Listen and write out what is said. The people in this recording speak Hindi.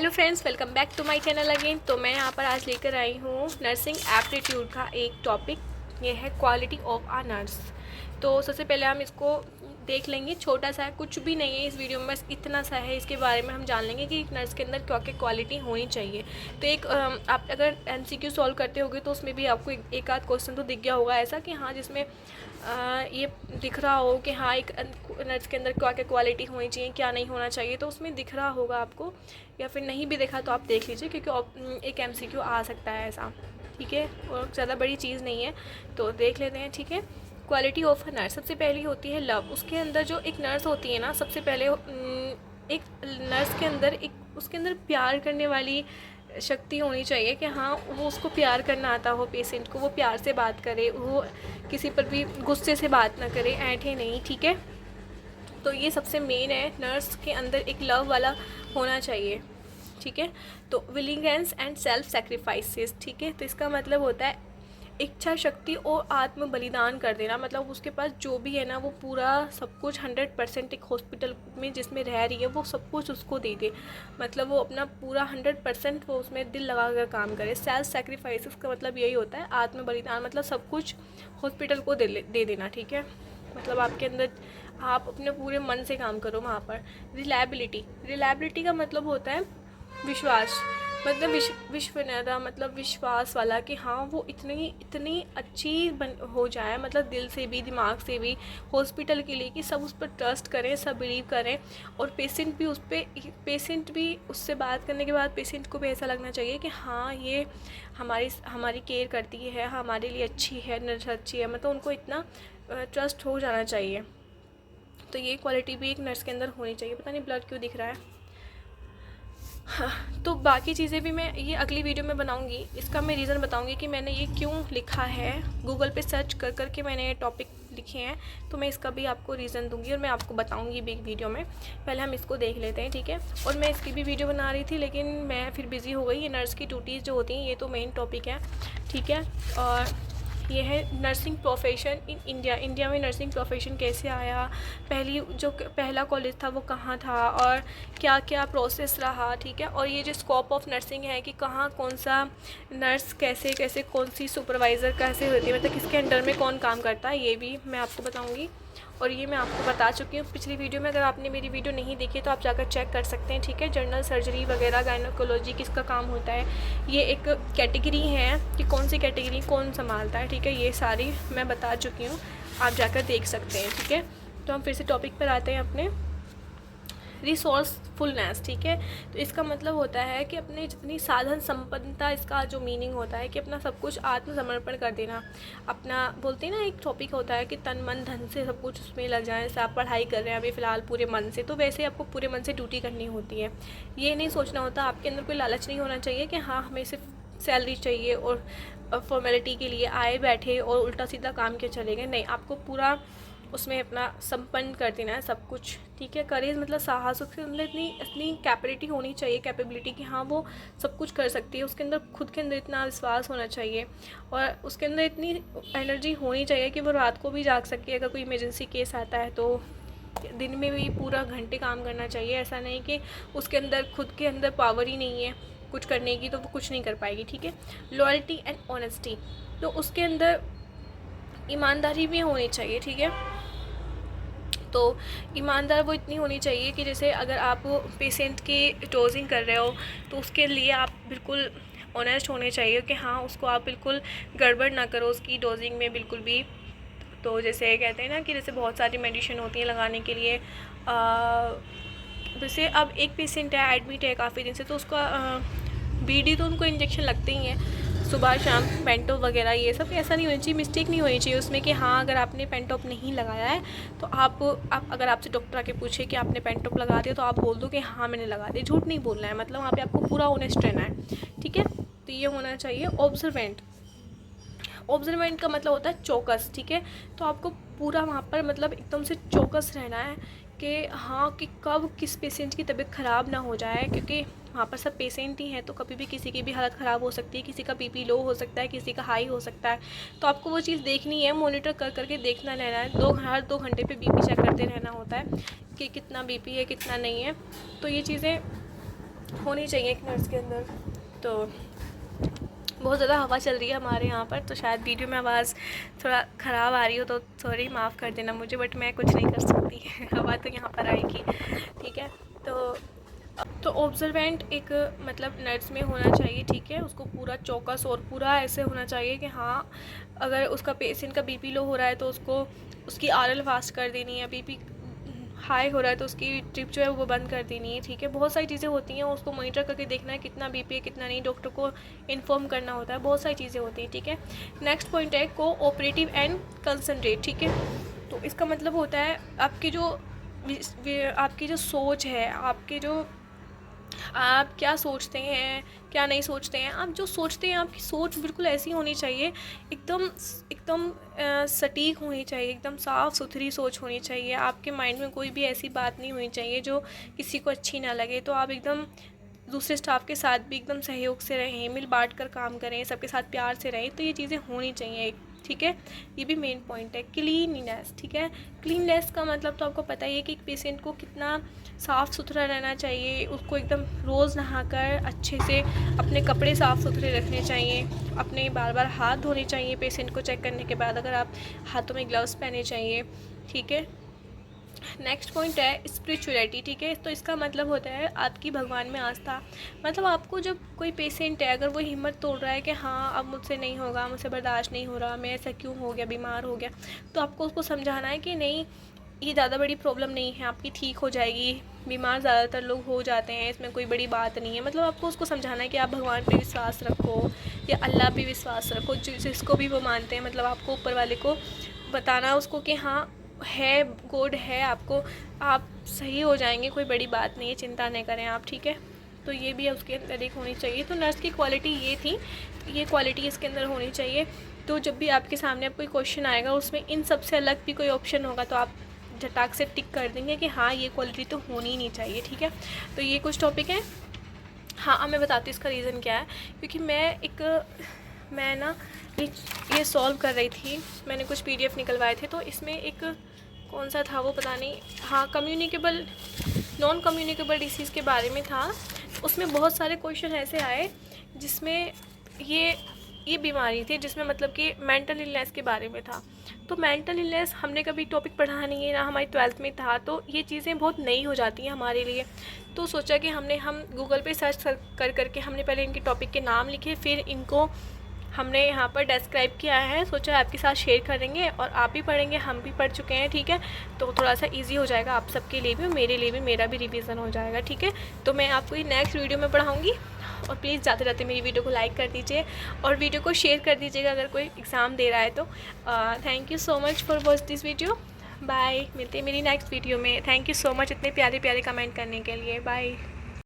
Hello friends, welcome back to my channel again. तो मैं यहाँ पर आज लेकर आई हूँ नर्सिंग एप्टीट्यूड का एक टॉपिक। ये है क्वालिटी ऑफ आ नर्स। तो सबसे पहले हम इसको देख लेंगे। छोटा सा है, कुछ भी नहीं है इस वीडियो में, बस इतना सा है। इसके बारे में हम जान लेंगे कि एक नर्स के अंदर क्या क्या क्वालिटी होनी चाहिए। तो एक आप अगर MCQ सॉल्व करते होगे तो उसमें भी आपको एक आध क्वेश्चन तो दिख गया होगा ऐसा कि हाँ, जिसमें ये दिख रहा हो कि हाँ एक नर्स के अंदर क्या क्या क्वालिटी होनी चाहिए, क्या नहीं होना चाहिए। तो उसमें दिख रहा होगा आपको, या फिर नहीं भी देखा तो आप देख लीजिए, क्योंकि एक MCQ आ सकता है ऐसा। ठीक है, और ज़्यादा बड़ी चीज़ नहीं है, तो देख लेते हैं। ठीक है, क्वालिटी ऑफ अ नर्स। सबसे पहली होती है लव। उसके अंदर जो एक नर्स होती है ना, सबसे पहले एक नर्स के अंदर एक उसके अंदर प्यार करने वाली शक्ति होनी चाहिए कि हाँ, वो उसको प्यार करना आता हो, पेशेंट को वो प्यार से बात करे, वो किसी पर भी गुस्से से बात ना करे, ऐंठे नहीं। ठीक है, तो ये सबसे मेन है, नर्स के अंदर एक लव वाला होना चाहिए। ठीक है, तो विलिंगनेस एंड सेल्फ सेक्रीफाइसेस। ठीक है, तो इसका मतलब होता है इच्छा शक्ति और आत्म बलिदान कर देना। मतलब उसके पास जो भी है ना, वो पूरा सब कुछ 100% एक हॉस्पिटल में जिसमें रह रही है वो सब कुछ उसको दे दे। मतलब वो अपना पूरा 100% वो उसमें दिल लगा कर काम करे। सेल्फ सेक्रीफाइसेस का मतलब यही होता है, आत्म बलिदान, मतलब सब कुछ हॉस्पिटल को दे देना। ठीक है, मतलब आपके अंदर आप अपने पूरे मन से काम करो वहाँ पर। रिलायबिलिटी का मतलब होता है विश्वास। मतलब विश्वसनीयता, मतलब विश्वास वाला कि हाँ, वो इतनी अच्छी हो जाए, मतलब दिल से भी दिमाग से भी हॉस्पिटल के लिए, कि सब उस पर ट्रस्ट करें, सब बिलीव करें। और पेशेंट भी उससे बात करने के बाद पेशेंट को भी ऐसा लगना चाहिए कि हाँ, ये हमारी केयर करती है, हमारे लिए अच्छी है, नर्स अच्छी है। मतलब उनको इतना ट्रस्ट हो जाना चाहिए। तो ये क्वालिटी भी एक नर्स के अंदर होनी चाहिए। पता नहीं ब्लड क्यों दिख रहा है। हाँ, तो बाकी चीज़ें भी मैं ये अगली वीडियो में बनाऊंगी। इसका मैं रीज़न बताऊंगी कि मैंने ये क्यों लिखा है। गूगल पे सर्च कर कर के मैंने ये टॉपिक लिखे हैं, तो मैं इसका भी आपको रीज़न दूंगी और मैं आपको बताऊंगी भी एक वीडियो में। पहले हम इसको देख लेते हैं। ठीक है, और मैं इसकी भी वीडियो बना रही थी, लेकिन मैं फिर बिज़ी हो गई। ये नर्स की ड्यूटीज़ जो होती हैं, ये तो मेन टॉपिक है। ठीक है, और ये है नर्सिंग प्रोफेशन इन इंडिया में नर्सिंग प्रोफेशन कैसे आया, पहला कॉलेज था वो कहाँ था, और क्या क्या प्रोसेस रहा। ठीक है, और ये जो स्कोप ऑफ नर्सिंग है कि कहाँ कौन सा नर्स कैसे कैसे, कौन सी सुपरवाइज़र कैसे होती है, मतलब किसके अंडर में कौन काम करता है, ये भी मैं आपको बताऊँगी। और ये मैं आपको बता चुकी हूँ पिछली वीडियो में। अगर आपने मेरी वीडियो नहीं देखी तो आप जाकर चेक कर सकते हैं। ठीक है, जनरल सर्जरी वगैरह, गायनोकोलॉजी किसका काम होता है, ये एक कैटेगरी है कि कौन सी कैटेगरी कौन संभालता है। ठीक है, ये सारी मैं बता चुकी हूँ, आप जाकर देख सकते हैं। ठीक है, तो हम फिर से टॉपिक पर आते हैं अपने। रिसोर्सफुलनेस। ठीक है, तो इसका मतलब होता है कि अपने जितनी साधन संपन्नता, इसका जो मीनिंग होता है कि अपना सब कुछ आत्मसमर्पण कर देना। अपना बोलते हैं ना, एक टॉपिक होता है कि तन मन धन से सब कुछ उसमें लग जाए। जैसे आप पढ़ाई कर रहे हैं अभी फ़िलहाल पूरे मन से, तो वैसे आपको पूरे मन से ड्यूटी करनी होती है। ये नहीं सोचना होता, आपके अंदर कोई लालच नहीं होना चाहिए कि हाँ, हमें सिर्फ सैलरी चाहिए और फॉर्मेलिटी के लिए आए बैठे और उल्टा सीधा काम के चले गए। नहीं, आपको पूरा उसमें अपना संपन्न कर देना है सब कुछ। ठीक है, करेज मतलब साहस। उसके अंदर इतनी कैपेबिलिटी होनी चाहिए, कैपेबिलिटी कि हाँ, वो सब कुछ कर सकती है। उसके अंदर खुद के अंदर इतना विश्वास होना चाहिए, और उसके अंदर इतनी एनर्जी होनी चाहिए कि वो रात को भी जाग सके। अगर कोई इमरजेंसी केस आता है तो दिन में भी पूरा घंटे काम करना चाहिए। ऐसा नहीं कि उसके अंदर खुद के अंदर पावर ही नहीं है कुछ करने की, तो वो कुछ नहीं कर पाएगी। ठीक है, लॉयल्टी एंड ऑनेस्टी, तो उसके अंदर ईमानदारी भी होनी चाहिए। ठीक है, तो ईमानदार वो इतनी होनी चाहिए कि जैसे अगर आप पेशेंट की डोजिंग कर रहे हो तो उसके लिए आप बिल्कुल ऑनेस्ट होने चाहिए कि हाँ, उसको आप बिल्कुल गड़बड़ ना करो उसकी डोजिंग में बिल्कुल भी। तो जैसे कहते हैं ना कि जैसे बहुत सारी मेडिसिन होती हैं लगाने के लिए। जैसे अब एक पेशेंट है, एडमिट है काफ़ी दिन से, तो उसका BD तो उनको इंजेक्शन लगते ही हैं सुबह शाम, पेंटॉप वगैरह ये सब। ऐसा नहीं होनी चाहिए, मिस्टेक नहीं होनी चाहिए उसमें कि हाँ, अगर आपने पेंटॉप नहीं लगाया है तो आप अगर आपसे डॉक्टर आके पूछे कि आपने पेंटॉप लगा दिया, तो आप बोल दो कि हाँ, मैंने लगा दिया। झूठ नहीं बोलना है, मतलब वहाँ पे आपको पूरा ऑनेस्ट रहना है। ठीक है, तो ये होना चाहिए। ऑब्जर्वेंट का मतलब होता है चौकस। ठीक है, तो आपको पूरा वहाँ पर मतलब एकदम से चौकस रहना है कि हाँ, कि कब किस पेशेंट की तबीयत ख़राब ना हो जाए, क्योंकि वहाँ पर सब पेशेंट ही हैं, तो कभी भी किसी की भी हालत ख़राब हो सकती है। किसी का BP लो हो सकता है, किसी का हाई हो सकता है। तो आपको वो चीज़ देखनी है, मॉनिटर कर करके देखना रहना है। हर 2 घंटे पे BP चेक करते रहना होता है कि कितना BP है, कितना नहीं है। तो ये चीज़ें होनी चाहिए एक नर्स के अंदर। तो बहुत ज़्यादा हवा चल रही है हमारे यहाँ पर, तो शायद वीडियो में आवाज़ थोड़ा ख़राब आ रही हो तो सॉरी, माफ़ कर देना मुझे, बट मैं कुछ नहीं कर सकती हवा तो यहाँ पर आएगी, ठीक है। तो ऑब्जर्वेंट एक मतलब नर्स में होना चाहिए, ठीक है। उसको पूरा चौकस और पूरा ऐसे होना चाहिए कि हाँ, अगर उसका पेशेंट का बीपी लो हो रहा है तो उसको उसकी आरएल फास्ट कर देनी है, बीपी हाई हो रहा है तो उसकी ट्रिप जो है वो बंद कर देनी है, ठीक है। बहुत सारी चीज़ें होती हैं, उसको मॉनिटर करके देखना है कितना बीपी है कितना नहीं, डॉक्टर को इन्फॉर्म करना होता है, बहुत सारी चीज़ें होती हैं, ठीक है। नेक्स्ट पॉइंट है कोऑपरेटिव एंड कंसंट्रेट, ठीक है। तो इसका मतलब होता है आपकी जो सोच है, आपके जो आप क्या सोचते हैं क्या नहीं सोचते हैं, आप जो सोचते हैं आपकी सोच बिल्कुल ऐसी होनी चाहिए, एकदम एकदम सटीक होनी चाहिए, एकदम साफ़ सुथरी सोच होनी चाहिए। आपके माइंड में कोई भी ऐसी बात नहीं होनी चाहिए जो किसी को अच्छी ना लगे। तो आप एकदम दूसरे स्टाफ के साथ भी एकदम सहयोग से रहें, मिल बांट कर काम करें, सबके साथ प्यार से रहें, तो ये चीज़ें होनी चाहिए, ठीक है। ये भी मेन पॉइंट है। क्लीननेस, ठीक है। क्लीननेस का मतलब तो आपको पता ही है कि एक पेशेंट को कितना साफ़ सुथरा रहना चाहिए, उसको एकदम रोज़ नहाकर अच्छे से अपने कपड़े साफ़ सुथरे रखने चाहिए, अपने बार बार हाथ धोने चाहिए पेशेंट को चेक करने के बाद, अगर आप हाथों में ग्लव्स पहने चाहिए, ठीक है। नेक्स्ट पॉइंट है स्पिरिचुअलिटी, ठीक है। तो इसका मतलब होता है आपकी भगवान में आस्था। मतलब आपको जब कोई पेशेंट है अगर वो हिम्मत तोड़ रहा है कि हाँ अब मुझसे नहीं होगा, मुझसे बर्दाश्त नहीं हो रहा, मैं ऐसा क्यों हो गया, बीमार हो गया, तो आपको उसको समझाना है कि नहीं, ये ज़्यादा बड़ी प्रॉब्लम नहीं है, आपकी ठीक हो जाएगी, बीमार ज़्यादातर लोग हो जाते हैं, इसमें कोई बड़ी बात नहीं है। मतलब आपको उसको समझाना है कि आप भगवान पे विश्वास रखो या अल्लाह पे विश्वास रखो, जिसको भी वो मानते हैं, मतलब आपको ऊपर वाले को बताना उसको कि हाँ है, गॉड है, आपको आप सही हो जाएंगे, कोई बड़ी बात नहीं है, चिंता नहीं करें आप, ठीक है। तो ये भी उसके अंदर एक होनी चाहिए। तो नर्स की क्वालिटी ये थी, ये क्वालिटी इसके अंदर होनी चाहिए। तो जब भी आपके सामने कोई क्वेश्चन आएगा उसमें इन सब से अलग भी कोई ऑप्शन होगा तो आप झटाक से टिक कर देंगे कि हाँ ये क्वालिटी तो होनी ही नहीं चाहिए, ठीक है। तो ये कुछ टॉपिक हैं। हाँ, अब मैं बताती हूँ इसका रीज़न क्या है। क्योंकि मैं ना ये सॉल्व कर रही थी, मैंने कुछ PDF निकलवाए थे, तो इसमें एक कौन सा था वो पता नहीं, हाँ नॉन कम्युनिकेबल डिसीज़ के बारे में था। उसमें बहुत सारे क्वेश्चन ऐसे आए जिसमें ये बीमारी थी, जिसमें मतलब कि मेंटल इलनेस के बारे में था। तो मेंटल इलनेस हमने कभी टॉपिक पढ़ा नहीं है, ना हमारी 12th में था, तो ये चीज़ें बहुत नई हो जाती हैं हमारे लिए। तो सोचा कि हम गूगल पे सर्च कर करके हमने पहले इनके टॉपिक के नाम लिखे, फिर इनको हमने यहाँ पर डिस्क्राइब किया है, सोचा आपके साथ शेयर करेंगे और आप भी पढ़ेंगे, हम भी पढ़ चुके हैं, ठीक है। तो थोड़ा सा इजी हो जाएगा आप सबके लिए भी, मेरे लिए भी, मेरा भी रिवीजन हो जाएगा, ठीक है। तो मैं आपको ये नेक्स्ट वीडियो में पढ़ाऊँगी, और प्लीज़ जाते जाते मेरी वीडियो को लाइक कर दीजिए और वीडियो को शेयर कर दीजिएगा अगर कोई एग्ज़ाम दे रहा है तो। Thank you so much for watch this video. Bye, मिलते हैं मेरी नेक्स्ट वीडियो में। थैंक यू सो मच इतने प्यारे प्यारे कमेंट करने के लिए। बाय।